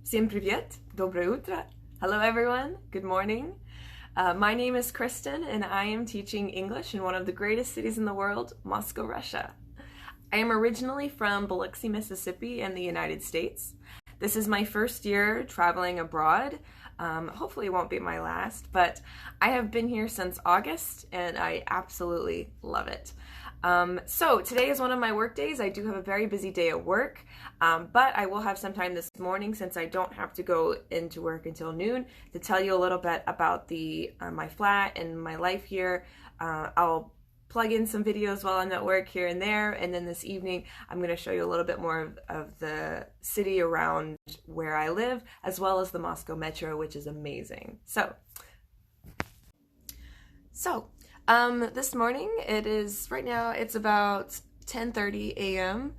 Всем привет, доброе утро. Hello everyone, good morning. My name is Kristen and I am teaching English in one of the greatest cities in the world, Moscow, Russia. I am originally from Biloxi, Mississippi in the United States. This is my first year traveling abroad. Hopefully it won't be my last, but I have been here since August and I absolutely love it. So today is one of my work days. I do have a very busy day at work, but I will have some time this morning since I don't have to go into work until noon to tell you a little bit about my flat and my life here. I'll plug in some videos while I'm at work here and there, and then this evening I'm going to show you a little bit more of the city around where I live, as well as the Moscow Metro, which is amazing. So this morning right now it's about 10:30 a.m.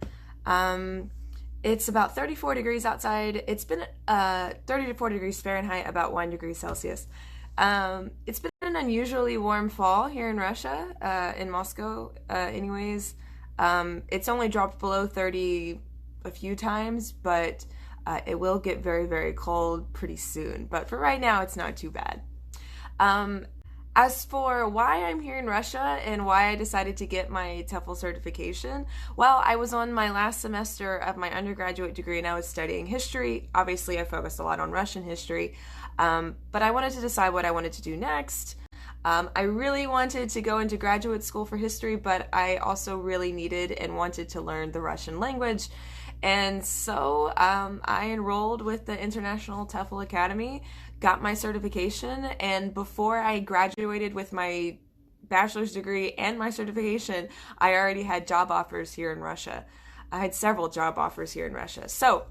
It's about 34 degrees outside. It's been 30 to 40 degrees Fahrenheit, about 1 degree Celsius. It's been an unusually warm fall here in Russia, in Moscow anyways. It's only dropped below 30 a few times, but it will get very, very cold pretty soon. But for right now, it's not too bad. As for why I'm here in Russia and why I decided to get my TEFL certification, well, I was on my last semester of my undergraduate degree and I was studying history. Obviously, I focused a lot on Russian history, but I wanted to decide what I wanted to do next. I really wanted to go into graduate school for history, but I also really needed and wanted to learn the Russian language. And so I enrolled with the International TEFL Academy, got my certification, and before I graduated with my bachelor's degree and my certification, I already had job offers here in Russia. I had several job offers here in Russia. So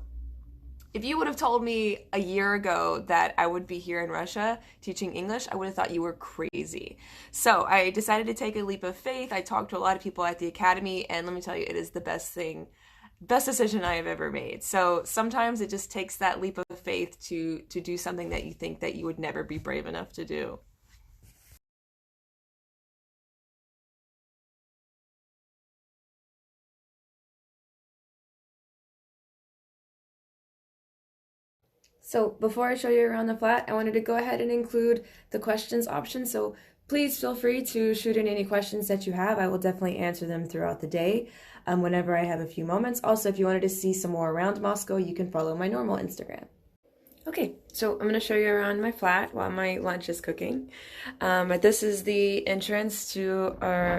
if you would have told me a year ago that I would be here in Russia teaching English, I would have thought you were crazy. So I decided to take a leap of faith. I talked to a lot of people at the academy, and let me tell you, it is the best decision I have ever made. So sometimes it just takes that leap of faith to do something that you think that you would never be brave enough to do. So before I show you around the flat, I wanted to go ahead and include the questions option. So please feel free to shoot in any questions that you have. I will definitely answer them throughout the day whenever I have a few moments. Also, if you wanted to see some more around Moscow, you can follow my normal Instagram. Okay, so I'm going to show you around my flat while my lunch is cooking. This is the entrance to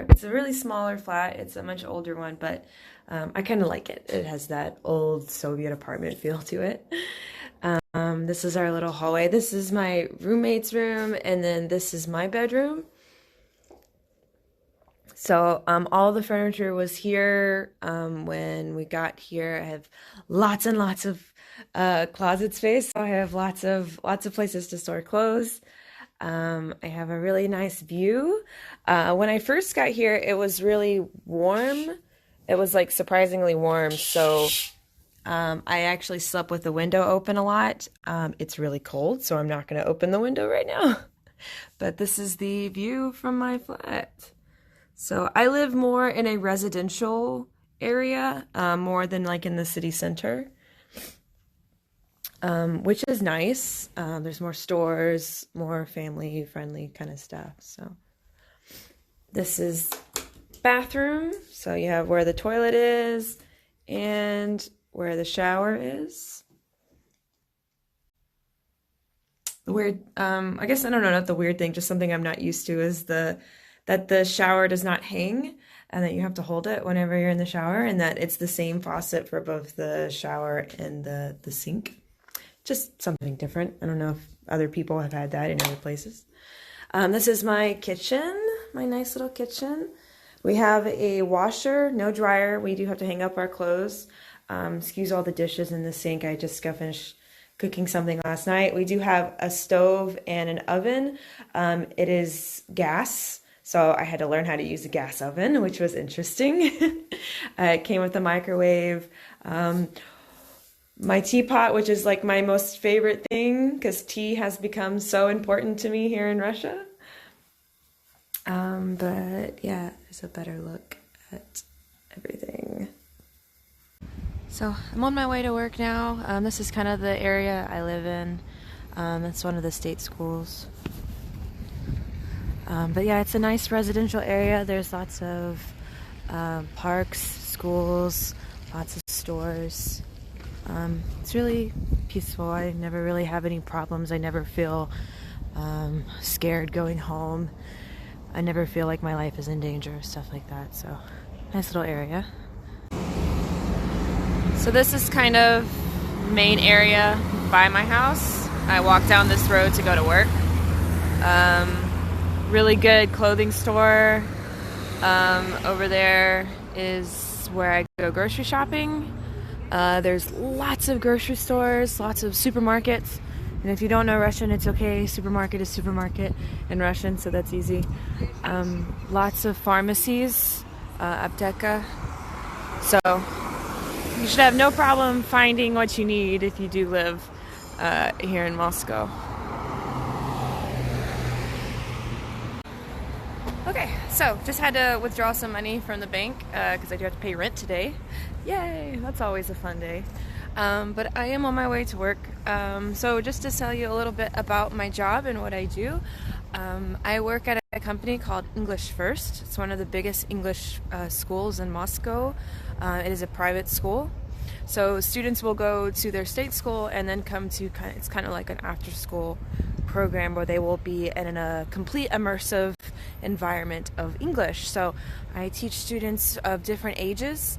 it's a really smaller flat. It's a much older one, but I kind of like it. It has that old Soviet apartment feel to it. This is our little hallway. This is my roommate's room, and then this is my bedroom. So all the furniture was here when we got here. I have lots and lots of closet space. So I have lots of places to store clothes. I have a really nice view. When I first got here, it was really warm. It was like surprisingly warm. So I actually slept with the window open a lot. It's really cold, so I'm not going to open the window right now. But this is the view from my flat. So I live more in a residential area, more than like in the city center, which is nice. There's more stores, more family-friendly kind of stuff. So this is bathroom. So you have where the toilet is and where the shower is. The weird, I guess, I don't know, not the weird thing, just something I'm not used to is that the shower does not hang and that you have to hold it whenever you're in the shower, and that it's the same faucet for both the shower and the sink. Just something different. I don't know if other people have had that in other places. This is my kitchen, my nice little kitchen. We have a washer, no dryer. We do have to hang up our clothes. Excuse all the dishes in the sink. I just got finished cooking something last night. We do have a stove and an oven. It is gas, so I had to learn how to use a gas oven, which was interesting. It came with a microwave. My teapot, which is like my most favorite thing because tea has become so important to me here in Russia. But yeah, there's a better look at everything. So I'm on my way to work now. This is kind of the area I live in. It's one of the state schools. But yeah, it's a nice residential area. There's lots of parks, schools, lots of stores. It's really peaceful. I never really have any problems. I never feel scared going home. I never feel like my life is in danger, stuff like that. So, nice little area. So this is kind of main area by my house. I walk down this road to go to work. Really good clothing store. Over there is where I go grocery shopping. There's lots of grocery stores, lots of supermarkets. And if you don't know Russian, it's okay. Supermarket is supermarket in Russian, so that's easy. Lots of pharmacies, apteka. So you should have no problem finding what you need if you do live here in Moscow. Okay, so just had to withdraw some money from the bank because I do have to pay rent today. Yay, that's always a fun day. But I am on my way to work. So just to tell you a little bit about my job and what I do, I work at a company called English First. It's one of the biggest English schools in Moscow. It is a private school. So students will go to their state school and then come to it's kind of like an after school program where they will be in a complete immersive environment of English. So I teach students of different ages,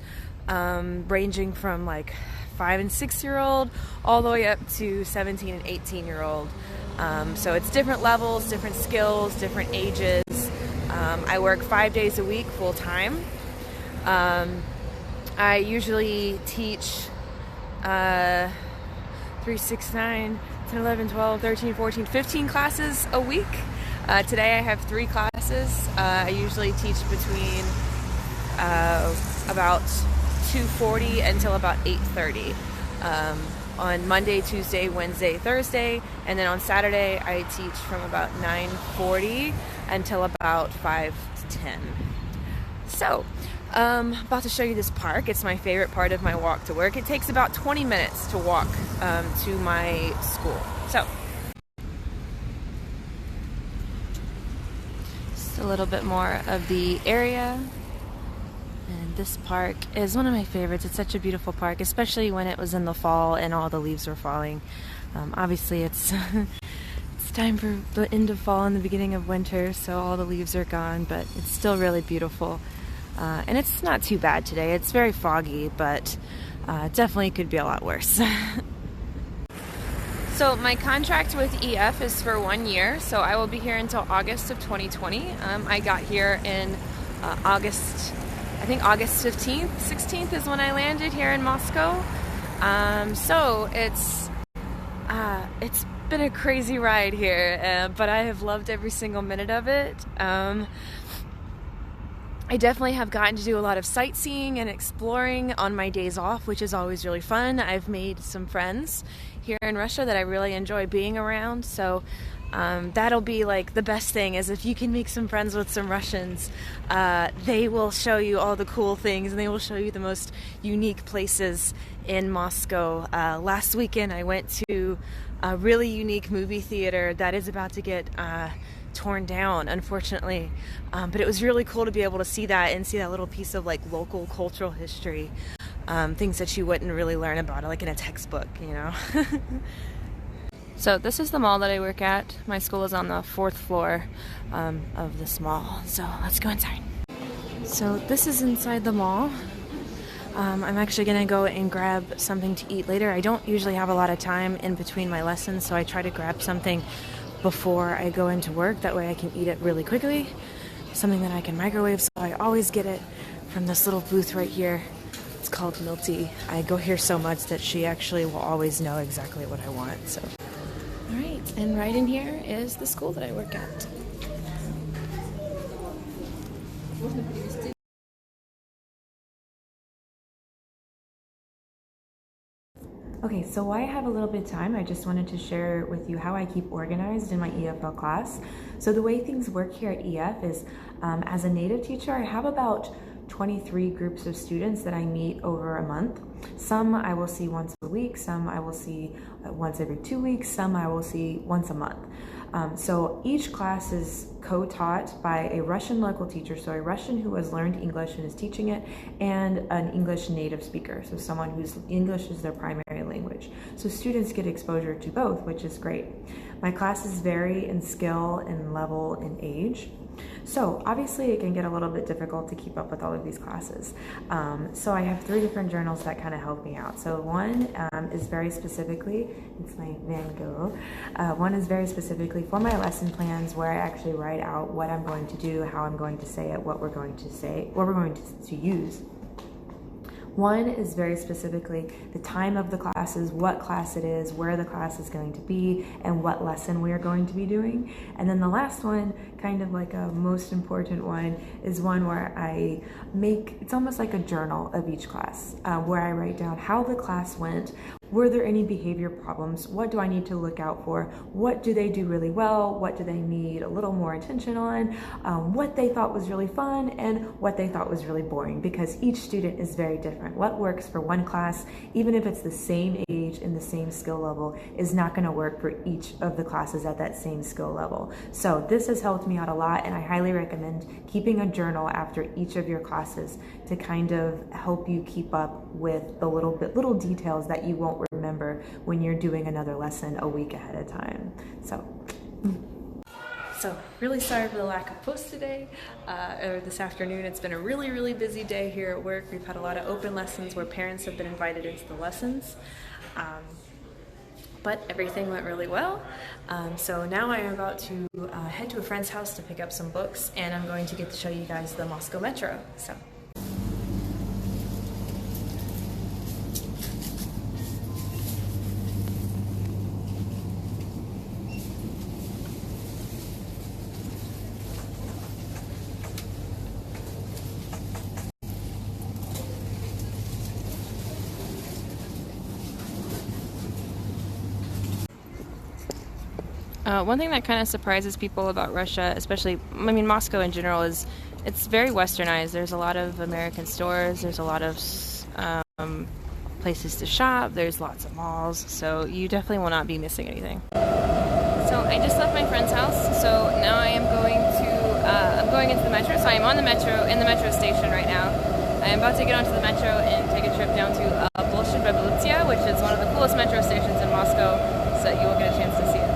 ranging from like 5 and 6-year-old all the way up to 17 and 18-year-old. So it's different levels, different skills, different ages. I work 5 days a week full time. I usually teach 3, 6, 9, 10, 11, 12, 13, 14, 15 classes a week. Today I have 3 classes. I usually teach between about 2:40 until about 8:30 on Monday, Tuesday, Wednesday, Thursday, and then on Saturday I teach from about 9:40 until about 5 to 10. So about to show you this park. It's my favorite part of my walk to work. It takes about 20 minutes to walk to my school. So just a little bit more of the area. And this park is one of my favorites. It's such a beautiful park, especially when it was in the fall and all the leaves were falling. Obviously it's it's time for the end of fall and the beginning of winter, so all the leaves are gone, but it's still really beautiful. And it's not too bad today. It's very foggy, but definitely could be a lot worse. So my contract with EF is for 1 year, so I will be here until August of 2020. I got here in August 15th, 16th is when I landed here in Moscow. So it's been a crazy ride here, but I have loved every single minute of it. I definitely have gotten to do a lot of sightseeing and exploring on my days off, which is always really fun. I've made some friends here in Russia that I really enjoy being around, so that'll be like the best thing, is if you can make some friends with some Russians. They will show you all the cool things and they will show you the most unique places in Moscow. Last weekend I went to a really unique movie theater that is about to get torn down, unfortunately, but it was really cool to be able to see that and see that little piece of like local cultural history, things that you wouldn't really learn about like in a textbook, you know. So this is the mall that I work at. My school is on the 4th floor of this mall, so let's go inside. So this is inside the mall. I'm actually gonna go and grab something to eat later. I don't usually have a lot of time in between my lessons, so I try to grab something before I go into work. That way I can eat it really quickly. Something that I can microwave, so I always get it from this little booth right here. It's called Milty. I go here so much that she actually will always know exactly what I want. So, all right, and right in here is the school that I work at. Okay, so while I have a little bit of time, I just wanted to share with you how I keep organized in my EFL class. So the way things work here at EF is, as a native teacher, I have about 23 groups of students that I meet over a month. Some I will see once a week, some I will see once every 2 weeks, some I will see once a month. So each class is co-taught by a Russian local teacher, so a Russian who has learned English and is teaching it, and an English native speaker, so someone whose English is their primary language. So students get exposure to both, which is great. My classes vary in skill and level and age. So obviously it can get a little bit difficult to keep up with all of these classes. So I have 3 different journals that kind of help me out. So one is very specifically, it's my Van Gogh. One is very specifically for my lesson plans, where I actually write out what I'm going to do, how I'm going to say it, what we're going to say, what we're going to use. One is very specifically the time of the classes, what class it is, where the class is going to be, and what lesson we are going to be doing. And then the last one, kind of like a most important one, is one where I make, it's almost like a journal of each class, where I write down how the class went, were there any behavior problems, what do I need to look out for, what do they do really well, what do they need a little more attention on, what they thought was really fun, and what they thought was really boring, because each student is very different. What works for one class, even if it's the same age and the same skill level, is not going to work for each of the classes at that same skill level. So this has helped me out a lot, and I highly recommend keeping a journal after each of your classes to kind of help you keep up with the little details that you won't remember when you're doing another lesson a week ahead of time. So really sorry for the lack of posts today, or this afternoon. It's been a really busy day here at work. We've had a lot of open lessons where parents have been invited into the lessons. But everything went really well. So now I am about to head to a friend's house to pick up some books, and I'm going to get to show you guys the Moscow Metro. One thing that kind of surprises people about Russia, especially, I mean, Moscow in general, is it's very westernized. There's a lot of American stores, there's a lot of places to shop, there's lots of malls, so you definitely will not be missing anything. So I just left my friend's house, so now I am I'm going into the metro, so I'm on the metro, in the metro station right now. I am about to get onto the metro and take a trip down to Bolshoi Revolutia, which is one of the coolest metro stations in Moscow, so you will get a chance to see it.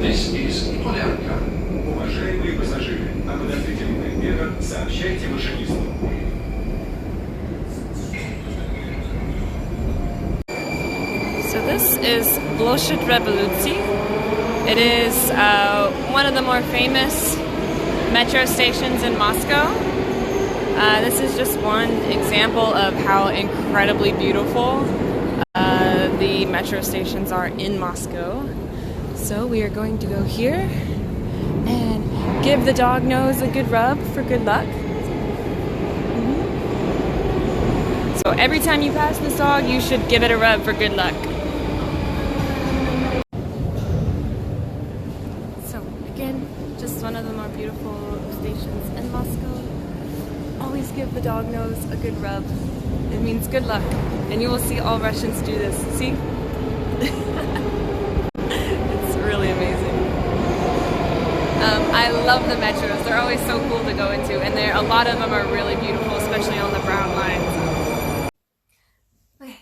This is Polyanka. Уважаемые пассажиры, об отвратительных мерах сообщайте машинисту. So this is Bolshoi Revolutia. It is one of the more famous metro stations in Moscow. This is just one example of how incredibly beautiful the metro stations are in Moscow. So we are going to go here and give the dog nose a good rub for good luck. So every time you pass this dog, you should give it a rub for good luck. So again, just one of the more beautiful stations in Moscow. Always give the dog nose a good rub. It means good luck. And you will see all Russians do this. See? I love the metros. They're always so cool to go into, and a lot of them are really beautiful, especially on the brown line.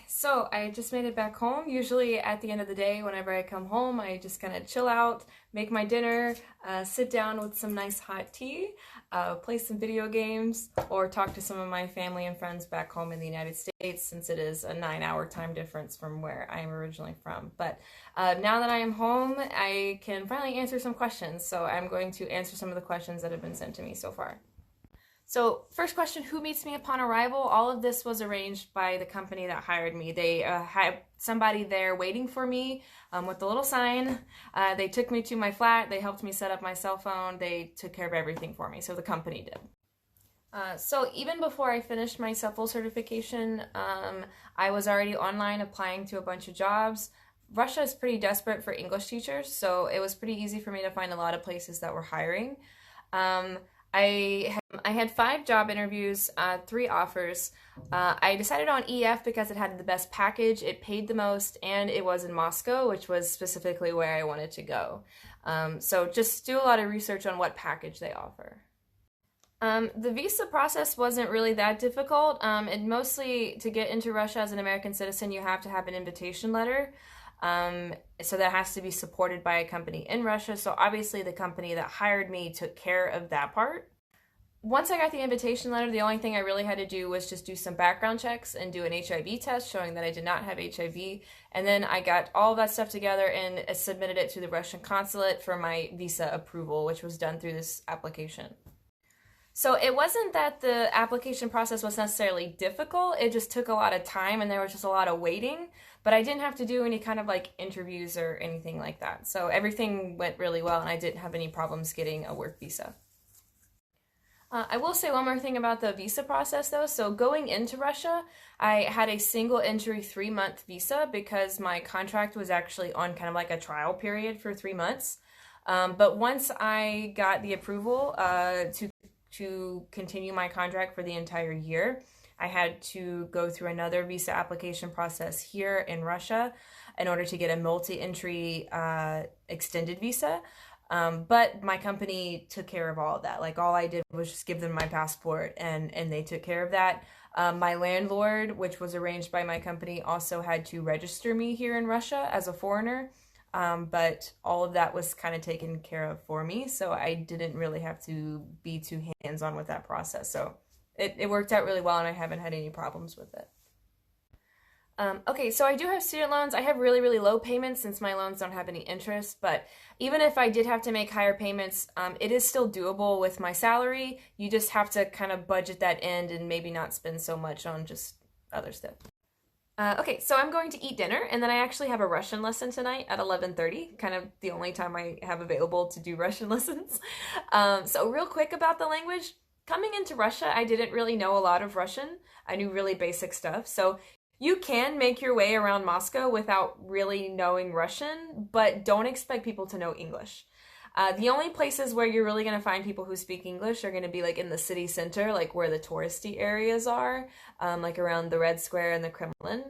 So I just made it back home. Usually at the end of the day, whenever I come home, I just kind of chill out, make my dinner, sit down with some nice hot tea, play some video games, or talk to some of my family and friends back home in the United States, since it is a 9-hour time difference from where I am originally from. But now that I am home, I can finally answer some questions. So I'm going to answer some of the questions that have been sent to me so far. So first question, who meets me upon arrival? All of this was arranged by the company that hired me. They had somebody there waiting for me with a little sign. They took me to my flat. They helped me set up my cell phone. They took care of everything for me. So the company did. So even before I finished my TEFL certification, I was already online applying to a bunch of jobs. Russia is pretty desperate for English teachers, so it was pretty easy for me to find a lot of places that were hiring. Um, I had 5 job interviews, 3 offers. I decided on EF because it had the best package, it paid the most, and it was in Moscow, which was specifically where I wanted to go. So just do a lot of research on what package they offer. The visa process wasn't really that difficult. And mostly to get into Russia as an American citizen, you have to have an invitation letter. So that has to be supported by a company in Russia. So obviously the company that hired me took care of that part. Once I got the invitation letter, the only thing I really had to do was just do some background checks and do an HIV test showing that I did not have HIV. And then I got all of that stuff together and submitted it to the Russian consulate for my visa approval, which was done through this application. So it wasn't that the application process was necessarily difficult, it just took a lot of time and there was just a lot of waiting, but I didn't have to do any kind of like interviews or anything like that. So everything went really well and I didn't have any problems getting a work visa. I will say one more thing about the visa process though. So going into Russia, I had a single entry 3-month visa because my contract was actually on kind of like a trial period for 3 months. But once I got the approval to continue my contract for the entire year, I had to go through another visa application process here in Russia in order to get a multi-entry extended visa. But my company took care of all of that. Like all I did was just give them my passport and they took care of that. My landlord, which was arranged by my company, also had to register me here in Russia as a foreigner. But all of that was kind of taken care of for me, so I didn't really have to be too hands-on with that process. So it worked out really well and I haven't had any problems with it. Okay, so I do have student loans. I have really, really low payments since my loans don't have any interest, but even if I did have to make higher payments, it is still doable with my salary. You just have to kind of budget that in and maybe not spend so much on just other stuff. Okay, so I'm going to eat dinner, and then I actually have a Russian lesson tonight at 11:30, kind of the only time I have available to do Russian lessons. So real quick about the language. Coming into Russia, I didn't really know a lot of Russian. I knew really basic stuff, so you can make your way around Moscow without really knowing Russian, but don't expect people to know English. The only places where you're really going to find people who speak English are going to be like in the city center, like where the touristy areas are, like around the Red Square and the Kremlin.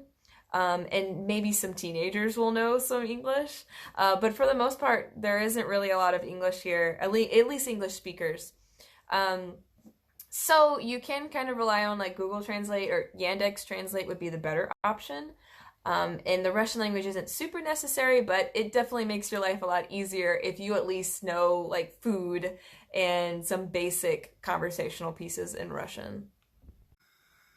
And maybe some teenagers will know some English. But for the most part, there isn't really a lot of English here, at least English speakers. So you can kind of rely on like Google Translate or Yandex Translate would be the better option. And the Russian language isn't super necessary, but it definitely makes your life a lot easier if you at least know like food and some basic conversational pieces in Russian.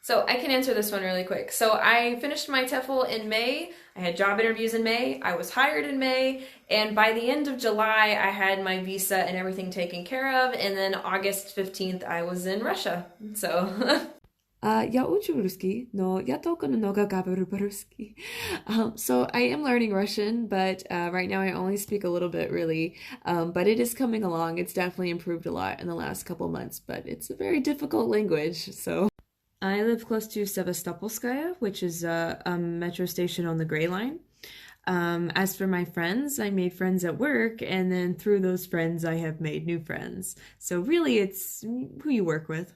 So I can answer this one really quick. So I finished my TEFL in May, I had job interviews in May, I was hired in May, and by the end of July I had my visa and everything taken care of, and then August 15th I was in Russia. So Я учу русский, но я только немного говорю по-русски. So I am learning Russian, but right now I only speak a little bit really. But it is coming along. It's definitely improved a lot in the last couple months, but it's a very difficult language. So I live close to Sevastopolskaya, which is a metro station on the Gray Line. As for my friends, I made friends at work, and then through those friends I have made new friends. So really it's who you work with.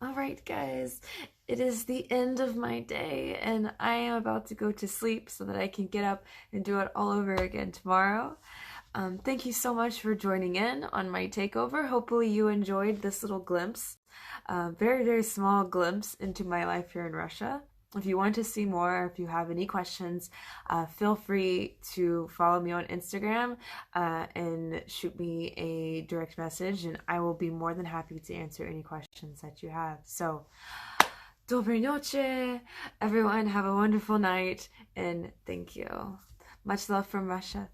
All right, guys, it is the end of my day, and I am about to go to sleep so that I can get up and do it all over again tomorrow. Thank you so much for joining in on my takeover. Hopefully you enjoyed this little glimpse, very, very small glimpse into my life here in Russia. If you want to see more, if you have any questions, feel free to follow me on Instagram and shoot me a direct message, and I will be more than happy to answer any questions that you have. So, доброй ночи, everyone. Have a wonderful night, and thank you. Much love from Russia.